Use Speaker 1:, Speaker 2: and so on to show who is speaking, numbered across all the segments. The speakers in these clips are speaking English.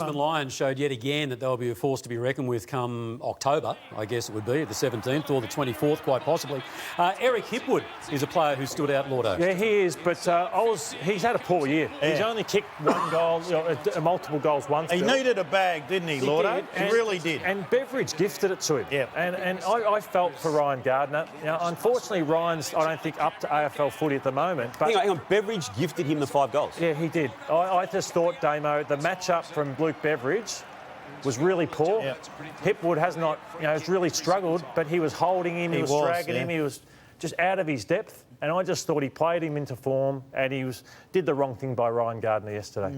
Speaker 1: Brisbane Lions showed yet again that they'll be a force to be reckoned with come October, I guess it would be, the 17th or the 24th, quite possibly. Eric Hipwood is a player who stood out, Lordo.
Speaker 2: Yeah, he is, but he's had a poor year. Yeah. He's only kicked one goal, multiple goals once.
Speaker 3: He needed a bag, didn't he, Lordo? He really did.
Speaker 2: And Beveridge gifted it to him.
Speaker 3: Yeah.
Speaker 2: And I felt for Ryan Gardner. Unfortunately, Ryan's, I don't think, up to AFL footy at the moment. But
Speaker 4: hang on, Beveridge gifted him the 5 goals.
Speaker 2: Yeah, he did. I just thought, Damo, the match-up from Luke Beveridge was really poor. Yep. Hipwood has not, has really struggled, but he was holding him, he was dragging him, he was just out of his depth. And I just thought he played him into form, and he did the wrong thing by Ryan Gardner yesterday.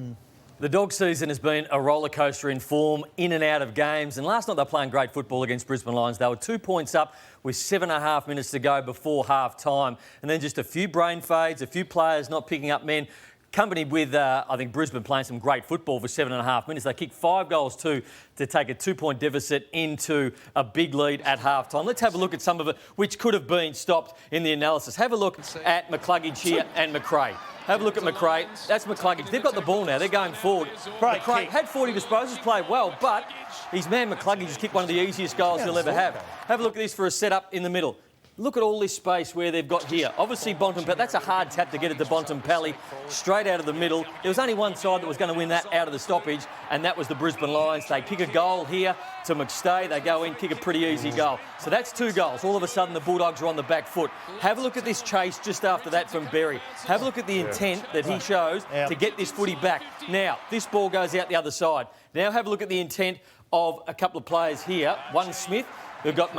Speaker 5: The dog season has been a roller coaster in form, in and out of games. And last night they were playing great football against Brisbane Lions. They were 2 points up with 7.5 minutes to go before half time. And then just a few brain fades, a few players not picking up men. Accompanied with, I think, Brisbane playing some great football for 7.5 minutes. They kicked 5 goals to take a 2-point deficit into a big lead at half-time. Let's have a look at some of it, which could have been stopped in the analysis. Have a look at McCluggage here and McRae. Have a look at McRae. That's McCluggage. They've got the ball now. They're going forward. McRae had 40 disposals, played well, but his man McCluggage has kicked one of the easiest goals he'll ever have. Have a look at this for a set-up in the middle. Look at all this space where they've got here. Obviously, Bontempelli, that's a hard tap to get it to Bontempelli, straight out of the middle. There was only one side that was going to win that out of the stoppage, and that was the Brisbane Lions. They kick a goal here to McStay. They go in, kick a pretty easy goal. So that's 2 goals. All of a sudden, the Bulldogs are on the back foot. Have a look at this chase just after that from Berry. Have a look at the intent that he shows to get this footy back. Now, this ball goes out the other side. Now have a look at the intent of a couple of players here. One Smith. We've got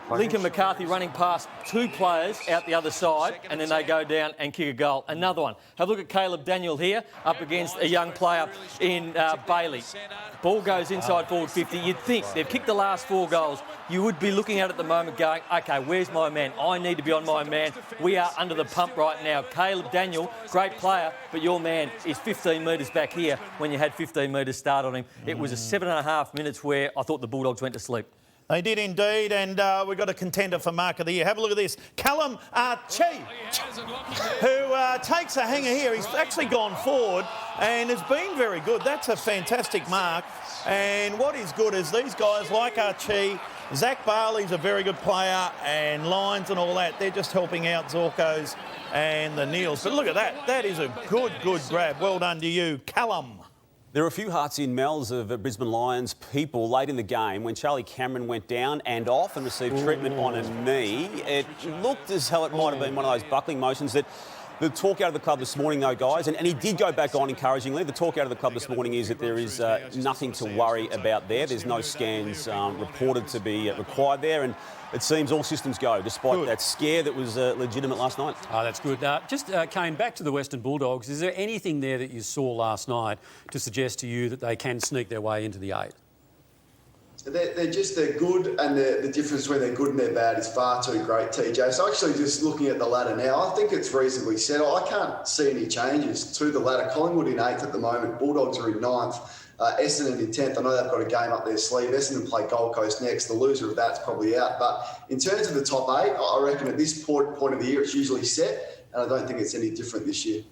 Speaker 5: Lincoln McCarthy running past 2 players out the other side, and then they go down and kick a goal. Another one. Have a look at Caleb Daniel here up against a young player in Bailey. Ball goes inside forward 50. You'd think they've kicked the last 4 goals. You would be looking at the moment going, OK, where's my man? I need to be on my man. We are under the pump right now. Caleb Daniel, great player, but your man is 15 metres back here when you had 15 metres start on him. It was a 7.5 minutes where I thought the Bulldogs went to sleep.
Speaker 3: They did indeed, and we've got a contender for Mark of the Year. Have a look at this. Callum Archie, who takes a hanger here. He's actually gone forward and has been very good. That's a fantastic mark. And what is good is these guys like Archie, Zach Barley's a very good player, and Lyons and all that, they're just helping out Zorko's and the Neils. But look at that. That is a good grab. Well done to you, Callum.
Speaker 4: There are a few hearts in mouths of Brisbane Lions people late in the game when Charlie Cameron went down and off and received treatment on a knee. It looked as though it might have been one of those buckling motions that the talk out of the club this morning, though, guys, and he did go back on encouragingly. The talk out of the club this morning is that there is nothing to worry about there. There's no scans reported to be required there, and it seems all systems go, despite that scare that was legitimate last night.
Speaker 1: Oh, that's good. Kane, back to the Western Bulldogs. Is there anything there that you saw last night to suggest to you that they can sneak their way into the 8?
Speaker 6: They're good, and the difference between they're good and they're bad is far too great, TJ. So actually just looking at the ladder now, I think it's reasonably settled. I can't see any changes to the ladder. Collingwood in 8th at the moment. Bulldogs are in 9th. Essendon in 10th. I know they've got a game up their sleeve. Essendon play Gold Coast next. The loser of that's probably out. But in terms of the top 8, I reckon at this point of the year it's usually set, and I don't think it's any different this year.